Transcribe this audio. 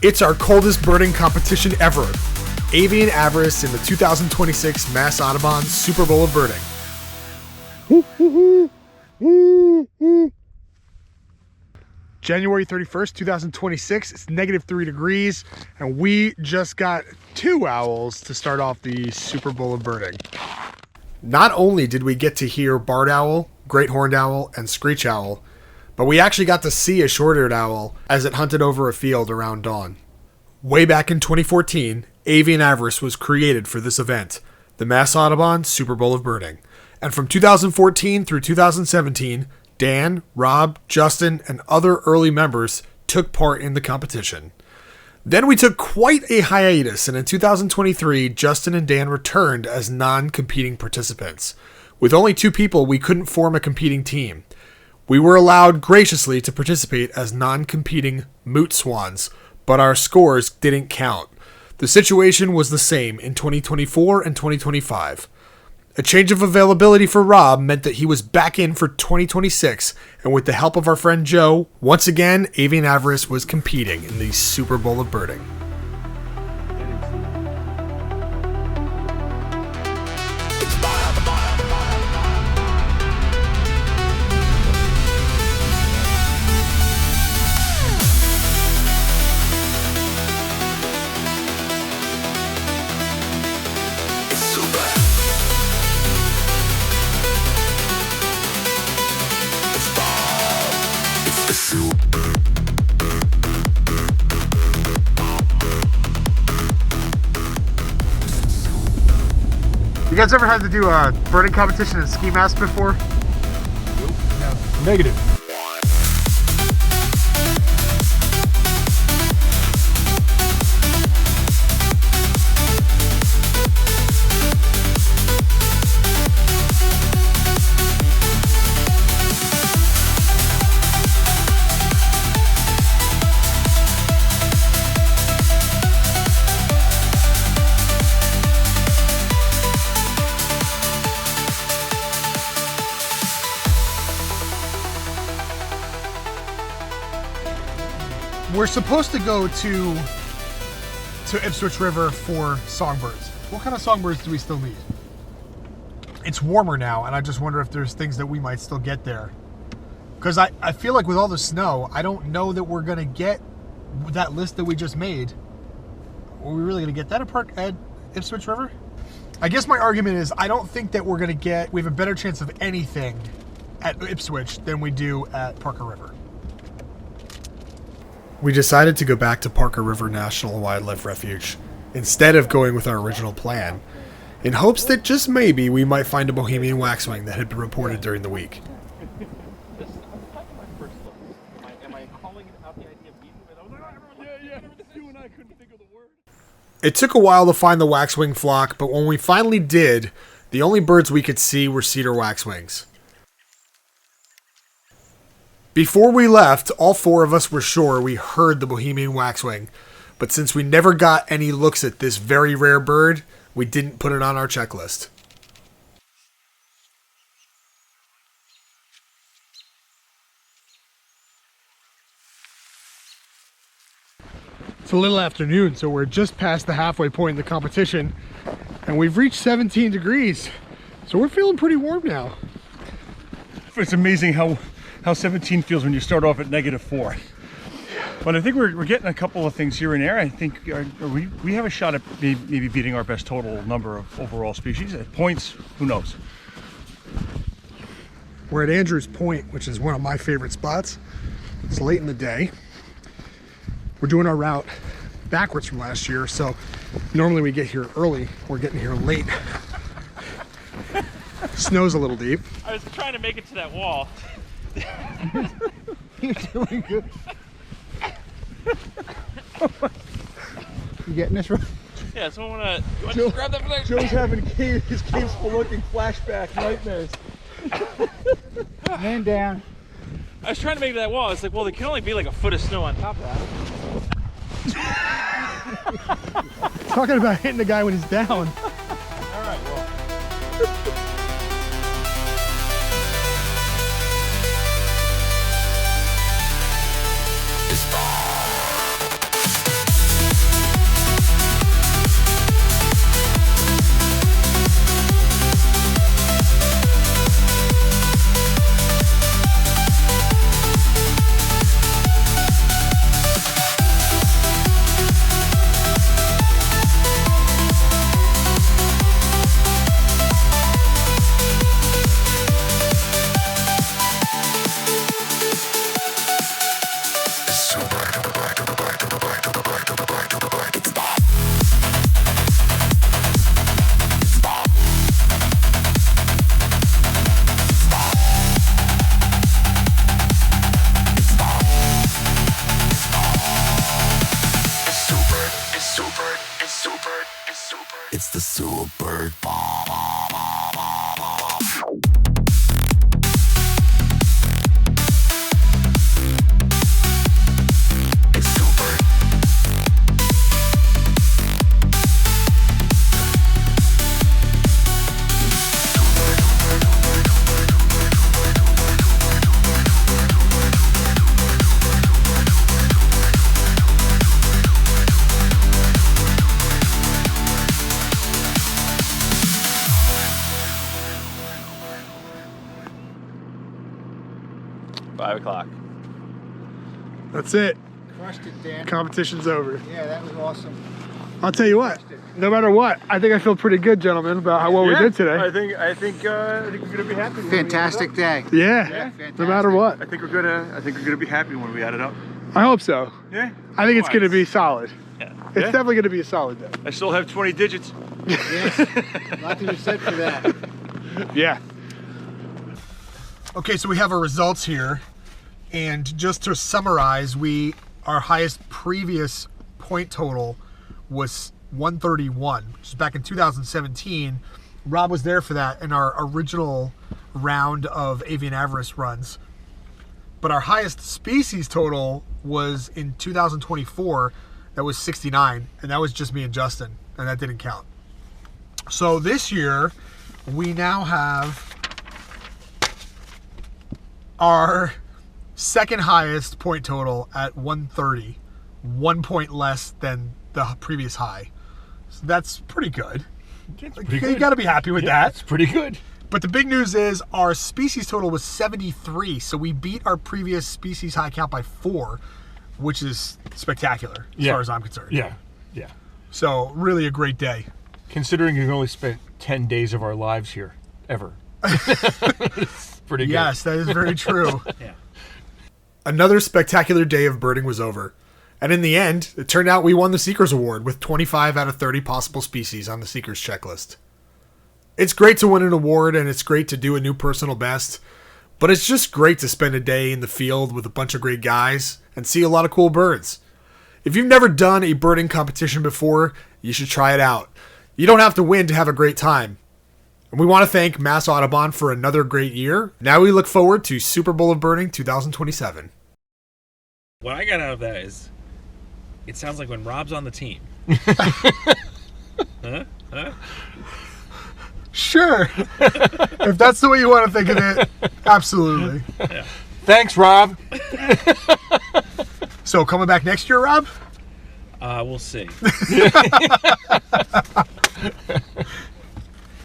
It's our coldest birding competition ever. Avian Avarice in the 2026 Mass Audubon Super Bowl of Birding. January 31st, 2026. It's -3 degrees, and we just got 2 owls to start off the Super Bowl of Birding. Not only did we get to hear barred owl, great horned owl, and screech owl, but we actually got to see a short-eared owl as it hunted over a field around dawn. Way back in 2014, Avian Avarice was created for this event, the Mass Audubon Super Bowl of Birding. And from 2014 through 2017, Dan, Rob, Justin, and other early members took part in the competition. Then we took quite a hiatus, and in 2023, Justin and Dan returned as non-competing participants. With only 2 people, we couldn't form a competing team. We were allowed graciously to participate as non-competing moot swans, but our scores didn't count. The situation was the same in 2024 and 2025. A change of availability for Rob meant that he was back in for 2026, and with the help of our friend Joe, once again, Avian Avarice was competing in the Super Bowl of Birding. You guys ever had to do a birding competition in ski masks before? Nope. No. Negative. We're supposed to go to Ipswich River for songbirds. What kind of songbirds do we still need? It's warmer now, and I just wonder if there's things that we might still get there. Because I feel like with all the snow, I don't know that we're going to get that list that we just made. Are we really going to get that at Ipswich River? I guess my argument is I don't think that we have a better chance of anything at Ipswich than we do at Parker River. We decided to go back to Parker River National Wildlife Refuge instead of going with our original plan, in hopes that just maybe we might find a Bohemian waxwing that had been reported during the week. It took a while to find the waxwing flock, but when we finally did, the only birds we could see were cedar waxwings. Before we left, all 4 of us were sure we heard the Bohemian waxwing, but since we never got any looks at this very rare bird, we didn't put it on our checklist. It's a little afternoon, so we're just past the halfway point in the competition, and we've reached 17 degrees, so we're feeling pretty warm now. It's amazing how 17 feels when you start off at -4. But I think we're getting a couple of things here and there. I think we have a shot at maybe beating our best total number of overall species. At points, who knows? We're at Andrews Point, which is one of my favorite spots. It's late in the day. We're doing our route backwards from last year, so normally we get here early. We're getting here late. Snow's a little deep. I was trying to make it to that wall. You're doing good. You getting this right? Yeah, so I want to grab that flag. Joe's having his cave looking flashback nightmares. Man down. I was trying to make that wall. It's like, well, there can only be like a foot of snow on top of that. Talking about hitting the guy when he's down. All right, well. It's the Super Bomb. It's super. 5 o'clock. That's it. Crushed it, Dan. Competition's over. Yeah, that was awesome. I'll tell you what. No matter what, I think I feel pretty good, gentlemen, about how well we did today. I think we're gonna be happy. Fantastic day. Yeah. Fantastic. No matter what. I think we're gonna be happy when we add it up. I hope so. Yeah. I think it's going to be solid. Yeah. It's definitely going to be a solid day. I still have 20 digits. Yes. Lot to be said for that. Yeah. Okay, so we have our results here. And just to summarize, our highest previous point total was 131, which is back in 2017. Rob was there for that in our original round of Avian Avarice runs. But our highest species total was in 2024. That was 69, and that was just me and Justin, and that didn't count. So this year, we now have our second highest point total at 130, 1 point less than the previous high. So that's pretty good. You got to be happy with that. That's pretty good. But the big news is our species total was 73, so we beat our previous species high count by 4, which is spectacular as far as I'm concerned. Yeah. So really a great day. Considering we've only spent 10 days of our lives here, ever. It's pretty good. Yes, that is very true. Another spectacular day of birding was over. And in the end, it turned out we won the Seekers Award with 25 out of 30 possible species on the Seekers checklist. It's great to win an award and it's great to do a new personal best, but it's just great to spend a day in the field with a bunch of great guys and see a lot of cool birds. If you've never done a birding competition before, you should try it out. You don't have to win to have a great time. And we want to thank Mass Audubon for another great year. Now we look forward to Super Bowl of Birding 2027. What I got out of that is, it sounds like when Rob's on the team. Huh? Sure. If that's the way you want to think of it, absolutely. Thanks, Rob. So coming back next year, Rob? We'll see.